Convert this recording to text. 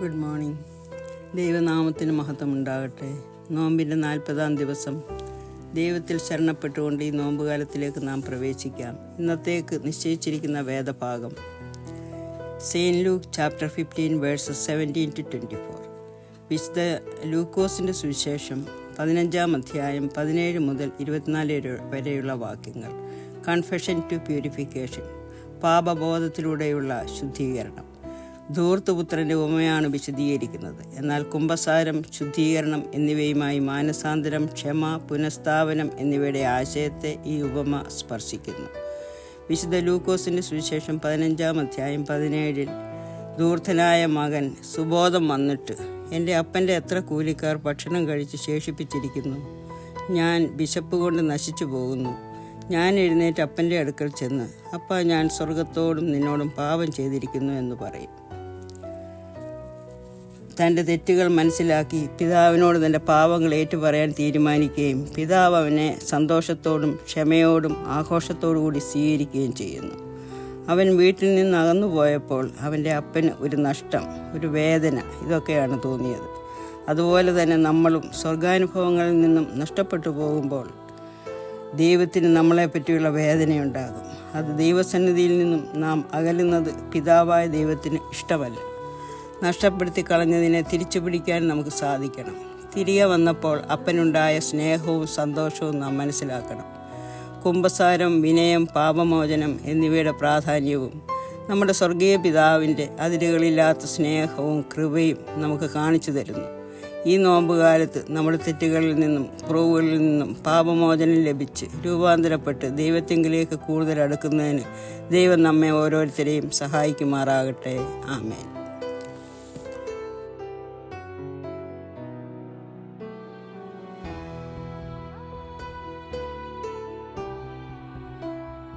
Good morning. ദൈവനാമത്തിന് മഹത്വമുണ്ടാകട്ടെ. നോമ്പിൻ്റെ 40-ാം ദിവസം ദൈവത്തിൽ ശരണപ്പെട്ടുകൊണ്ട് ഈ നോമ്പുകാലത്തിലേക്ക് നാം പ്രവേശിക്കാം. ഇന്നത്തേക്ക് നിശ്ചയിച്ചിരിക്കുന്ന വേദഭാഗം സെയിൻറ്റ് ലൂക്ക് ചാപ്റ്റർ 15 വേഴ്സസ് 17-24. വിശുദ്ധ ലൂക്കോസിൻ്റെ സുവിശേഷം 15-ാം അധ്യായം 17 മുതൽ 24 വരെയുള്ള വാക്യങ്ങൾ. കൺഫെഷൻ ടു പ്യൂരിഫിക്കേഷൻ, പാപബോധത്തിലൂടെയുള്ള ശുദ്ധീകരണം. ധൂർത്തുപുത്രൻ്റെ ഉപമയാണ് വിശദീകരിക്കുന്നത്. എന്നാൽ കുമ്പസാരം, ശുദ്ധീകരണം എന്നിവയുമായി മാനസാന്തരം, ക്ഷമ, പുനഃസ്ഥാപനം എന്നിവയുടെ ആശയത്തെ ഈ ഉപമ സ്പർശിക്കുന്നു. വിശുദ്ധ ലൂക്കോസിൻ്റെ സുവിശേഷം 15-ാം അധ്യായം 17 ധൂർത്തനായ മകൻ സുബോധം വന്നിട്ട്, എൻ്റെ അപ്പൻ്റെ എത്ര കൂലിക്കാർ ഭക്ഷണം കഴിച്ച് ശേഷിപ്പിച്ചിരിക്കുന്നു, ഞാൻ വിശപ്പ് കൊണ്ട് നശിച്ചു പോകുന്നു. ഞാൻ എഴുന്നേറ്റ് അപ്പൻ്റെ അടുക്കൽ ചെന്ന്, അപ്പ, ഞാൻ സ്വർഗത്തോടും നിന്നോടും പാപം ചെയ്തിരിക്കുന്നു എന്ന് പറയും. തൻ്റെ തെറ്റുകൾ മനസ്സിലാക്കി പിതാവിനോട് തൻ്റെ പാപങ്ങൾ ഏറ്റുപറയാൻ തീരുമാനിക്കുകയും പിതാവ് അവനെ സന്തോഷത്തോടും ക്ഷമയോടും ആഘോഷത്തോടു കൂടി സ്വീകരിക്കുകയും ചെയ്യുന്നു. അവൻ വീട്ടിൽ നിന്ന് അകന്നു പോയപ്പോൾ അവൻ്റെ അപ്പന് ഒരു നഷ്ടം, ഒരു വേദന, ഇതൊക്കെയാണ് തോന്നിയത്. അതുപോലെ തന്നെ നമ്മളും സ്വർഗാനുഭവങ്ങളിൽ നിന്നും നഷ്ടപ്പെട്ടു പോകുമ്പോൾ ദൈവത്തിന് നമ്മളെപ്പറ്റിയുള്ള വേദനയുണ്ടാകും. അത് ദൈവസന്നിധിയിൽ നിന്നും നാം അകലുന്നത് പിതാവായ ദൈവത്തിന് ഇഷ്ടമല്ല. നഷ്ടപ്പെടുത്തി കളഞ്ഞതിനെ തിരിച്ചു പിടിക്കാൻ നമുക്ക് സാധിക്കണം. തിരികെ വന്നപ്പോൾ അപ്പനുണ്ടായ സ്നേഹവും സന്തോഷവും നാം മനസ്സിലാക്കണം. കുമ്പസാരം, വിനയം, പാപമോചനം എന്നിവയുടെ പ്രാധാന്യവും നമ്മുടെ സ്വർഗീയ പിതാവിൻ്റെ അതിരുകളില്ലാത്ത സ്നേഹവും കൃപയും നമുക്ക് കാണിച്ചു തരുന്നു. ഈ നോമ്പുകാലത്ത് നമ്മുടെ തെറ്റുകളിൽ നിന്നും കുറവുകളിൽ നിന്നും പാപമോചനം ലഭിച്ച് രൂപാന്തരപ്പെട്ട് ദൈവത്തെങ്കിലേക്ക് കൂടുതൽ അടുക്കുന്നതിന് ദൈവം നമ്മെ ഓരോരുത്തരെയും സഹായിക്കുമാറാകട്ടെ. ആമേൻ.